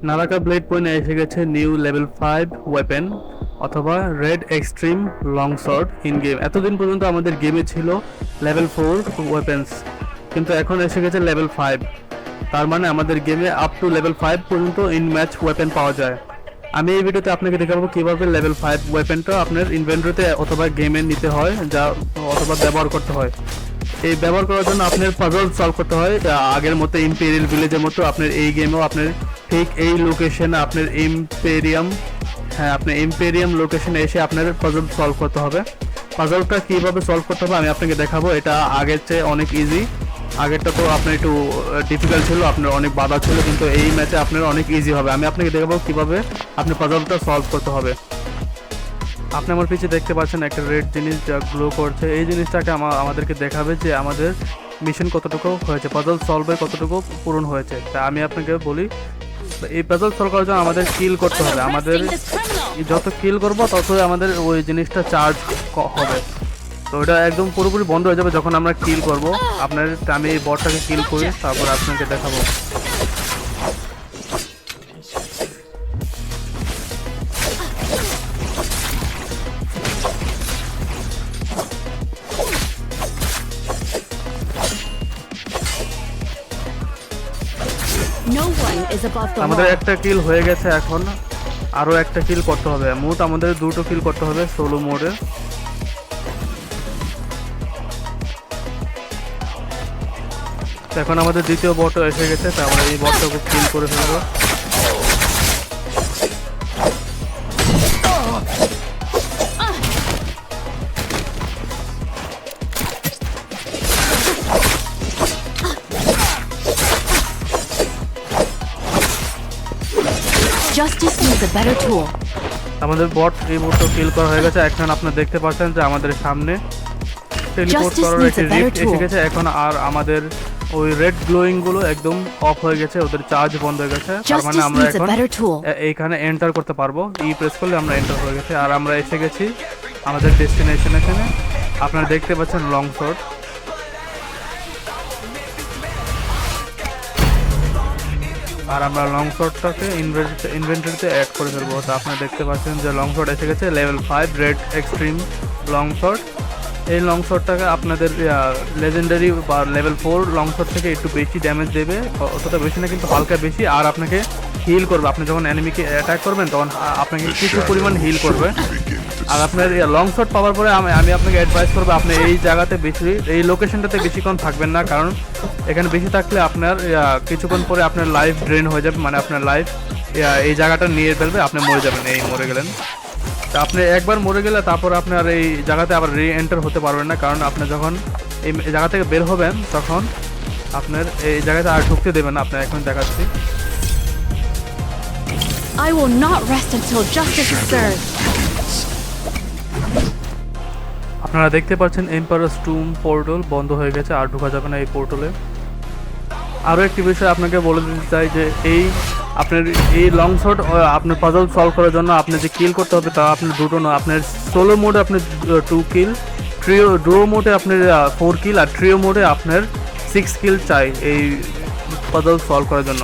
নারাকা blade পয়েন্টে এসে গেছে নিউ লেভেল 5 ওয়েপেন অথবা red extreme long short in game. এতদিন পর্যন্ত আমাদের গেমে ছিল লেভেল 4 ওয়েপেন্স, কিন্তু এখন এসে গেছে লেভেল 5। তার মানে আমাদের গেমে আপ টু লেভেল 5 পর্যন্ত ইন ম্যাচ ওয়েপেন পাওয়া যায়। আমি এই ভিডিওতে আপনাকে দেখাবো কীভাবে লেভেল 5 ওয়েপেনটা আপনার ইনভেন্টরিতে অথবা গেমে নিতে হয়, যা অথবা ব্যবহার করতে হয়। এই ব্যবহার করার জন্য আপনার পাজল সলভ করতে হয় আগের মতো ইম্পেরিয়াল ভিলেজের মতো। আপনার এই গেমেও আপনার ঠিক এই লোকেশনে আপনার ইম্পেরিয়াম লোকেশনে এসে আপনার পাজল সলভ করতে হবে। পাজলটা কীভাবে সলভ করতে হবে আমি আপনাকে দেখাবো। এটা আগের চেয়ে অনেক ইজি। আগেরটা তো আপনার একটু ডিফিকাল্ট ছিল, আপনার অনেক বাধা ছিল, কিন্তু এই ম্যাচে আপনার অনেক ইজি হবে। আমি আপনাকে দেখাবো কীভাবে আপনি পাজলটা সলভ করতে হবে। আপনি আমার পিছিয়ে দেখতে পাচ্ছেন একটা রেড জিনিস যা গ্লো করছে। এই জিনিসটাকে আমাদেরকে দেখাবে যে আমাদের মিশন কতটুকু হয়েছে, পাজল সলভের কতটুকু পূরণ হয়েছে। তা আমি আপনাকে বলি, এই পাজল সলভ করার জন্য আমাদের কিল করতে হবে। আমাদের যত কিল করবো ততই আমাদের ওই জিনিসটা চার্জ হবে। তো এটা একদম পুরোপুরি বন্ধ হয়ে যাবে যখন আমরা কিল করব। আমি এই বটটাকে কিল করি, তারপর আপনাকে দেখাবো। আমাদের একটা কিল হয়ে গেছে, এখন আরও একটা কিল করতে হবে। মোট আমাদের দুটো কিল করতে হবে সোলো মোডে। এখন আমাদের দ্বিতীয় বটও এসে গেছে, তো আমরা এই বটটাকে কিল করে ফেলবো। আমাদের বট এই মুহূর্তে কিল করা হয়ে গেছে। এখন আপনারা দেখতে পাচ্ছেন যে আমাদের সামনে টেলিপোর্ট করার একটা রিফট এসে গেছে। এখন আর আমাদের ওই রেড গ্লোয়িং গুলো একদম অফ হয়ে গেছে, ওদের চার্জ বন্ধ হয়ে গেছে। তার মানে আমরা এখন এইখানে এন্টার করতে পারবো। প্রেস করলে আমরা এন্টার হয়ে গেছে, আর আমরা এসে গেছি আমাদের ডেস্টিনেশন। এখানে আপনারা দেখতে পাচ্ছেন লং শট। আর আমরা লং শটটাকে ইনভেন্টরিতে অ্যাড করে ফেলবো। তো আপনারা দেখতে পাচ্ছেন যে লং শট এসে গেছে level 5 red extreme long shot. এই লং শটটাকে আপনাদের লেজেন্ডারি বা লেভেল 4 লং শট থেকে একটু বেশি ড্যামেজ দেবে, অতটা বেশি না কিন্তু হালকা বেশি। আর আপনাকে হিল করবে। আপনি যখন এনিমিকে অ্যাটাক করবেন তখন আপনাকে কিছু পরিমাণ হিল করবে। আর আপনার লং শট পাওয়ার পরে আমি আপনাকে অ্যাডভাইস করবো আপনি এই জায়গাতে এই লোকেশনটাতে বেশিক্ষণ থাকবেন না, কারণ এখানে বেশি থাকলে আপনার কিছুক্ষণ পরে আপনার লাইফ ড্রেন হয়ে যাবে। মানে আপনার লাইফ এই জায়গাটা নিয়ে ফেলবে, আপনি মরে যাবেন। এই মরে গেলেন। তা আপনি একবার মরে গেলে তারপর আপনার এই জায়গাতে আবার রি এন্টার হতে পারবেন না, কারণ আপনি যখন এই জায়গা থেকে বের হবেন তখন আপনার এই জায়গাতে আর ঢুকতে দেবেন না। আপনার এখন দেখাচ্ছি। I will not rest until justice is served. আপনারা দেখতে পাচ্ছেন এম্পারারস টুম পোর্টাল বন্ধ হয়ে গেছে, আর ঢোকা যাবে না এই পোর্টালে। আরও একটি বিষয় আপনাকে বলে দিতে চাই যে আপনার এই লং শট আপনার পাজল সলভ করার জন্য আপনার যে কিল করতে হবে তা আপনার দুটো নয়। আপনার সোলো মোডে আপনার 2 কিল, ডুও মোডে আপনার 4 কিল, আর ট্রিও মোডে আপনার 6 কিল চাই এই পাজল সলভ করার জন্য।